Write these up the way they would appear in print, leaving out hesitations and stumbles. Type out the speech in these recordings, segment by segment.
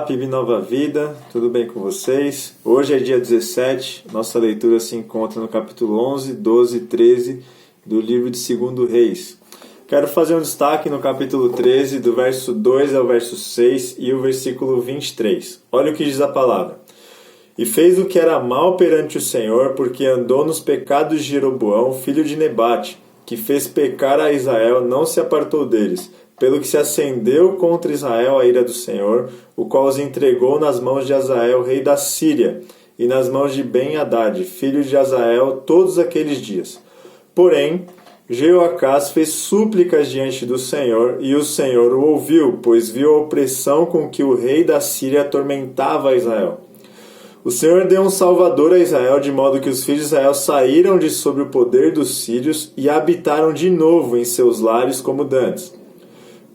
PIB Nova Vida, tudo bem com vocês? Hoje é dia 17, nossa leitura se encontra no capítulo 11, 12 e 13 do livro de 2 Reis. Quero fazer um destaque no capítulo 13, do verso 2 ao verso 6 e o versículo 23. Olha o que diz a palavra. E fez o que era mal perante o Senhor, porque andou nos pecados de Jeroboão, filho de Nebate, que fez pecar a Israel, não se apartou deles, pelo que se acendeu contra Israel a ira do Senhor, o qual os entregou nas mãos de Hazael, rei da Síria, e nas mãos de Ben-Hadad, filho de Hazael, todos aqueles dias. Porém, Jeoacás fez súplicas diante do Senhor, e o Senhor o ouviu, pois viu a opressão com que o rei da Síria atormentava Israel. O Senhor deu um salvador a Israel, de modo que os filhos de Israel saíram de sob o poder dos sírios e habitaram de novo em seus lares como dantes.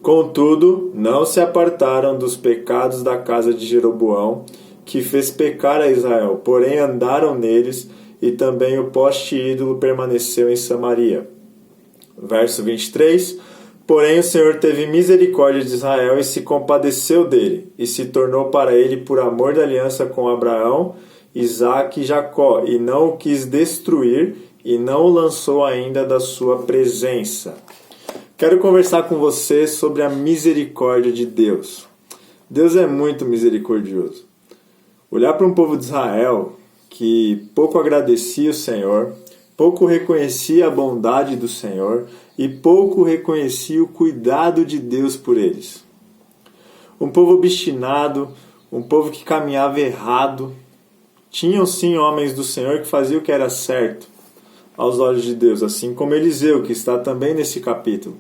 Contudo, não se apartaram dos pecados da casa de Jeroboão, que fez pecar a Israel, porém andaram neles, e também o poste ídolo permaneceu em Samaria. Verso 23. Porém o Senhor teve misericórdia de Israel e se compadeceu dele, e se tornou para ele por amor da aliança com Abraão, Isaque e Jacó, e não o quis destruir, e não o lançou ainda da sua presença. Quero conversar com você sobre a misericórdia de Deus. Deus é muito misericordioso. Olhar para um povo de Israel que pouco agradecia o Senhor, pouco reconhecia a bondade do Senhor e pouco reconhecia o cuidado de Deus por eles. Um povo obstinado, um povo que caminhava errado. Tinham sim homens do Senhor que faziam o que era certo aos olhos de Deus, assim como Eliseu, que está também nesse capítulo.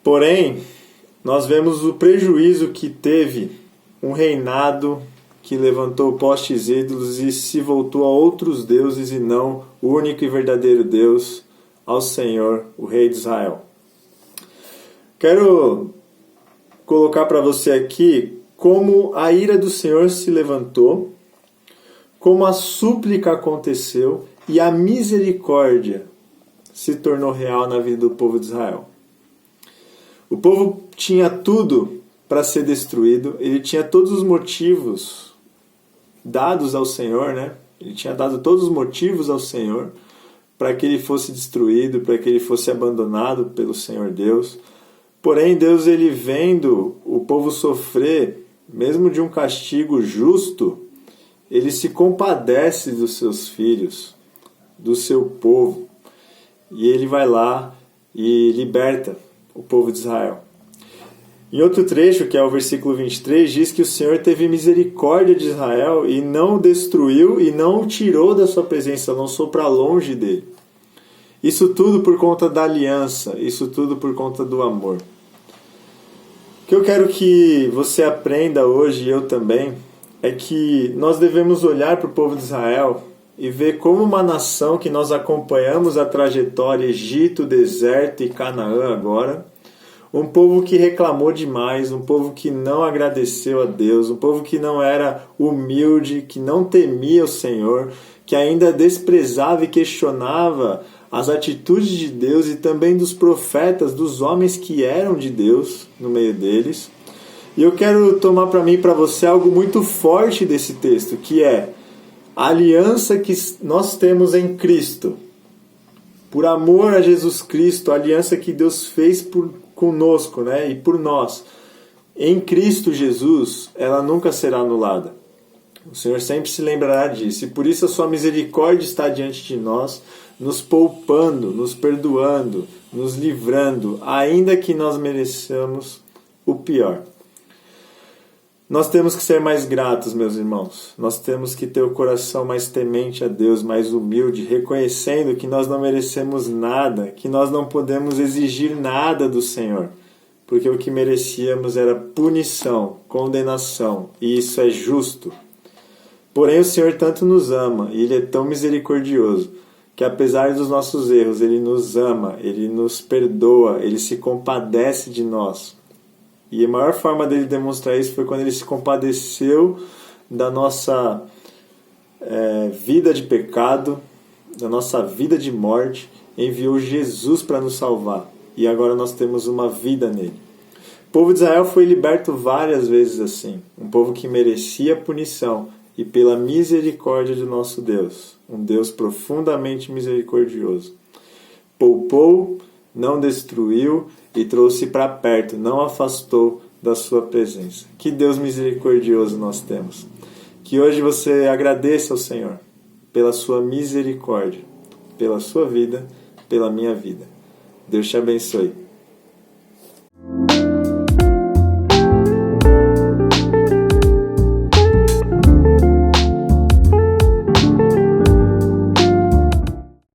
Porém, nós vemos o prejuízo que teve um reinado que levantou postes ídolos e se voltou a outros deuses e não o único e verdadeiro Deus, ao Senhor, o Rei de Israel. Quero colocar para você aqui como a ira do Senhor se levantou, como a súplica aconteceu e a misericórdia se tornou real na vida do povo de Israel. O povo tinha tudo para ser destruído, ele tinha todos os motivos dados ao Senhor, né? Ele tinha dado todos os motivos ao Senhor para que ele fosse destruído, para que ele fosse abandonado pelo Senhor Deus. Porém, Deus, ele vendo o povo sofrer, mesmo de um castigo justo, ele se compadece dos seus filhos, do seu povo, e ele vai lá e liberta o povo de Israel. Em outro trecho, que é o versículo 23, diz que o Senhor teve misericórdia de Israel e não o destruiu e não o tirou da sua presença, lançou para longe dele. Isso tudo por conta da aliança, isso tudo por conta do amor. O que eu quero que você aprenda hoje, e eu também, é que nós devemos olhar para o povo de Israel e ver como uma nação que nós acompanhamos a trajetória Egito, deserto e Canaã agora, um povo que reclamou demais, um povo que não agradeceu a Deus, um povo que não era humilde, que não temia o Senhor, que ainda desprezava e questionava as atitudes de Deus e também dos profetas, dos homens que eram de Deus no meio deles. E eu quero tomar para mim e para você algo muito forte desse texto, que é a aliança que nós temos em Cristo. Por amor a Jesus Cristo, a aliança que Deus fez conosco, né? E por nós. Em Cristo Jesus, ela nunca será anulada. O Senhor sempre se lembrará disso. E por isso a sua misericórdia está diante de nós, nos poupando, nos perdoando, nos livrando, ainda que nós mereçamos o pior. Nós temos que ser mais gratos, meus irmãos. Nós temos que ter o coração mais temente a Deus, mais humilde, reconhecendo que nós não merecemos nada, que nós não podemos exigir nada do Senhor, porque o que merecíamos era punição, condenação, e isso é justo. Porém, o Senhor tanto nos ama, e Ele é tão misericordioso, que apesar dos nossos erros, Ele nos ama, Ele nos perdoa, Ele se compadece de nós. E a maior forma dele demonstrar isso foi quando ele se compadeceu da nossa vida de pecado, da nossa vida de morte, enviou Jesus para nos salvar. E agora nós temos uma vida nele. O povo de Israel foi liberto várias vezes assim, um povo que merecia punição, e pela misericórdia de nosso Deus, um Deus profundamente misericordioso, poupou, não destruiu e trouxe para perto, não afastou da sua presença. Que Deus misericordioso nós temos. Que hoje você agradeça ao Senhor pela sua misericórdia, pela sua vida, pela minha vida. Deus te abençoe.